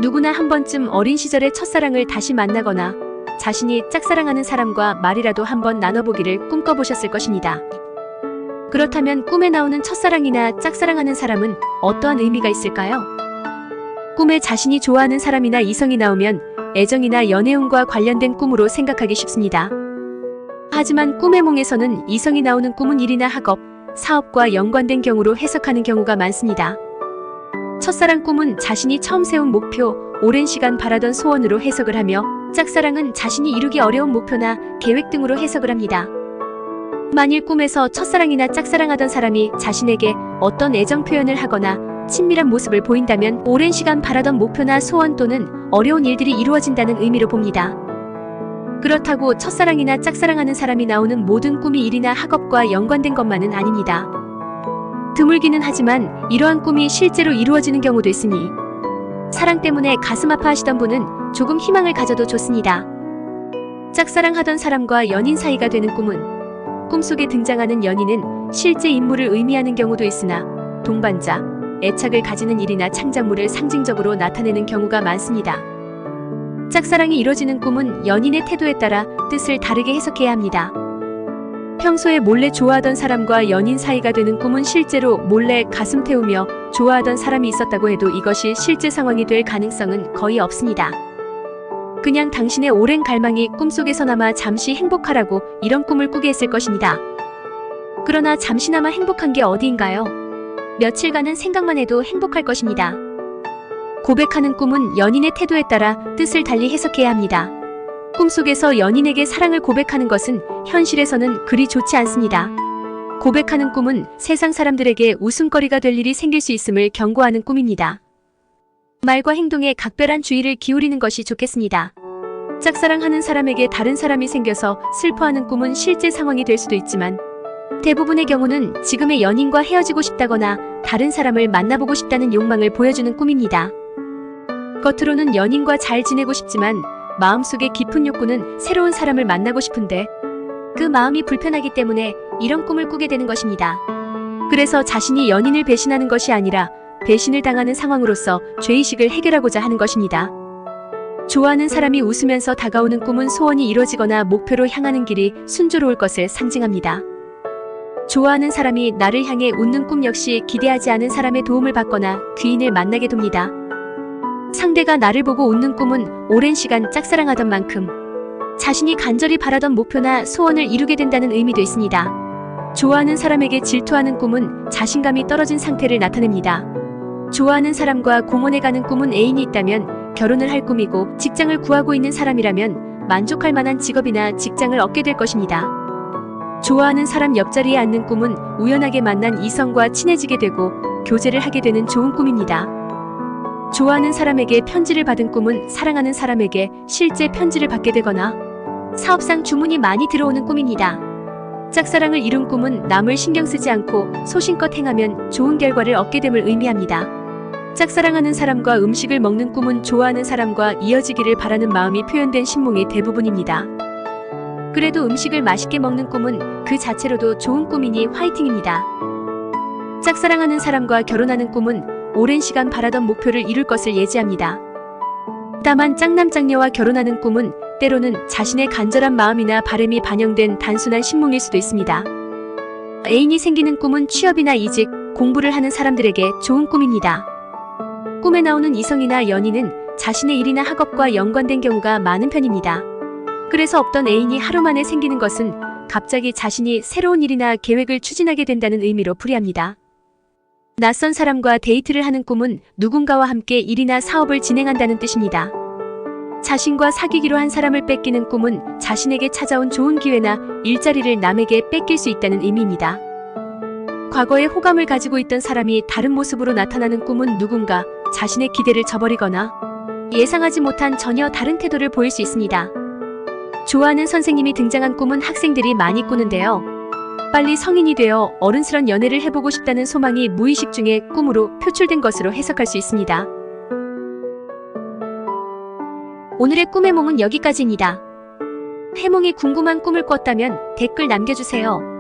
누구나 한 번쯤 어린 시절의 첫사랑을 다시 만나거나 자신이 짝사랑하는 사람과 말이라도 한번 나눠보기를 꿈꿔보셨을 것입니다. 그렇다면 꿈에 나오는 첫사랑이나 짝사랑하는 사람은 어떠한 의미가 있을까요? 꿈에 자신이 좋아하는 사람이나 이성이 나오면 애정이나 연애운과 관련된 꿈으로 생각하기 쉽습니다. 하지만 꿈의 몽에서는 이성이 나오는 꿈은 일이나 학업, 사업과 연관된 경우로 해석하는 경우가 많습니다. 첫사랑 꿈은 자신이 처음 세운 목표, 오랜 시간 바라던 소원으로 해석을 하며 짝사랑은 자신이 이루기 어려운 목표나 계획 등으로 해석을 합니다. 만일 꿈에서 첫사랑이나 짝사랑하던 사람이 자신에게 어떤 애정 표현을 하거나 친밀한 모습을 보인다면 오랜 시간 바라던 목표나 소원 또는 어려운 일들이 이루어진다는 의미로 봅니다. 그렇다고 첫사랑이나 짝사랑하는 사람이 나오는 모든 꿈이 일이나 학업과 연관된 것만은 아닙니다. 드물기는 하지만 이러한 꿈이 실제로 이루어지는 경우도 있으니 사랑 때문에 가슴 아파하시던 분은 조금 희망을 가져도 좋습니다. 짝사랑하던 사람과 연인 사이가 되는 꿈은 꿈속에 등장하는 연인은 실제 인물을 의미하는 경우도 있으나 동반자, 애착을 가지는 일이나 창작물을 상징적으로 나타내는 경우가 많습니다. 짝사랑이 이루어지는 꿈은 연인의 태도에 따라 뜻을 다르게 해석해야 합니다. 평소에 몰래 좋아하던 사람과 연인 사이가 되는 꿈은 실제로 몰래 가슴 태우며 좋아하던 사람이 있었다고 해도 이것이 실제 상황이 될 가능성은 거의 없습니다. 그냥 당신의 오랜 갈망이 꿈속에서나마 잠시 행복하라고 이런 꿈을 꾸게 했을 것입니다. 그러나 잠시나마 행복한 게 어디인가요? 며칠간은 생각만 해도 행복할 것입니다. 고백하는 꿈은 연인의 태도에 따라 뜻을 달리 해석해야 합니다. 꿈속에서 연인에게 사랑을 고백하는 것은 현실에서는 그리 좋지 않습니다. 고백하는 꿈은 세상 사람들에게 웃음거리가 될 일이 생길 수 있음을 경고하는 꿈입니다. 말과 행동에 각별한 주의를 기울이는 것이 좋겠습니다. 짝사랑하는 사람에게 다른 사람이 생겨서 슬퍼하는 꿈은 실제 상황이 될 수도 있지만 대부분의 경우는 지금의 연인과 헤어지고 싶다거나 다른 사람을 만나보고 싶다는 욕망을 보여주는 꿈입니다. 겉으로는 연인과 잘 지내고 싶지만 마음속의 깊은 욕구는 새로운 사람을 만나고 싶은데 그 마음이 불편하기 때문에 이런 꿈을 꾸게 되는 것입니다. 그래서 자신이 연인을 배신하는 것이 아니라 배신을 당하는 상황으로서 죄의식을 해결하고자 하는 것입니다. 좋아하는 사람이 웃으면서 다가오는 꿈은 소원이 이루어지거나 목표로 향하는 길이 순조로울 것을 상징합니다. 좋아하는 사람이 나를 향해 웃는 꿈 역시 기대하지 않은 사람의 도움을 받거나 귀인을 만나게 됩니다. 상대가 나를 보고 웃는 꿈은 오랜 시간 짝사랑하던 만큼 자신이 간절히 바라던 목표나 소원을 이루게 된다는 의미도 있습니다. 좋아하는 사람에게 질투하는 꿈은 자신감이 떨어진 상태를 나타냅니다. 좋아하는 사람과 공원에 가는 꿈은 애인이 있다면 결혼을 할 꿈이고 직장을 구하고 있는 사람이라면 만족할 만한 직업이나 직장을 얻게 될 것입니다. 좋아하는 사람 옆자리에 앉는 꿈은 우연하게 만난 이성과 친해지게 되고 교제를 하게 되는 좋은 꿈입니다. 좋아하는 사람에게 편지를 받은 꿈은 사랑하는 사람에게 실제 편지를 받게 되거나 사업상 주문이 많이 들어오는 꿈입니다. 짝사랑을 이룬 꿈은 남을 신경 쓰지 않고 소신껏 행하면 좋은 결과를 얻게 됨을 의미합니다. 짝사랑하는 사람과 음식을 먹는 꿈은 좋아하는 사람과 이어지기를 바라는 마음이 표현된 신몽이 대부분입니다. 그래도 음식을 맛있게 먹는 꿈은 그 자체로도 좋은 꿈이니 화이팅입니다. 짝사랑하는 사람과 결혼하는 꿈은 오랜 시간 바라던 목표를 이룰 것을 예지합니다. 다만 짝남짝녀와 결혼하는 꿈은 때로는 자신의 간절한 마음이나 바람이 반영된 단순한 신몽일 수도 있습니다. 애인이 생기는 꿈은 취업이나 이직, 공부를 하는 사람들에게 좋은 꿈입니다. 꿈에 나오는 이성이나 연인은 자신의 일이나 학업과 연관된 경우가 많은 편입니다. 그래서 없던 애인이 하루 만에 생기는 것은 갑자기 자신이 새로운 일이나 계획을 추진하게 된다는 의미로 풀이합니다. 낯선 사람과 데이트를 하는 꿈은 누군가와 함께 일이나 사업을 진행한다는 뜻입니다. 자신과 사귀기로 한 사람을 뺏기는 꿈은 자신에게 찾아온 좋은 기회나 일자리를 남에게 뺏길 수 있다는 의미입니다. 과거에 호감을 가지고 있던 사람이 다른 모습으로 나타나는 꿈은 누군가 자신의 기대를 저버리거나 예상하지 못한 전혀 다른 태도를 보일 수 있습니다. 좋아하는 선생님이 등장한 꿈은 학생들이 많이 꾸는데요. 빨리 성인이 되어 어른스런 연애를 해보고 싶다는 소망이 무의식 중에 꿈으로 표출된 것으로 해석할 수 있습니다. 오늘의 꿈의 몽은 여기까지입니다. 해몽이 궁금한 꿈을 꿨다면 댓글 남겨주세요.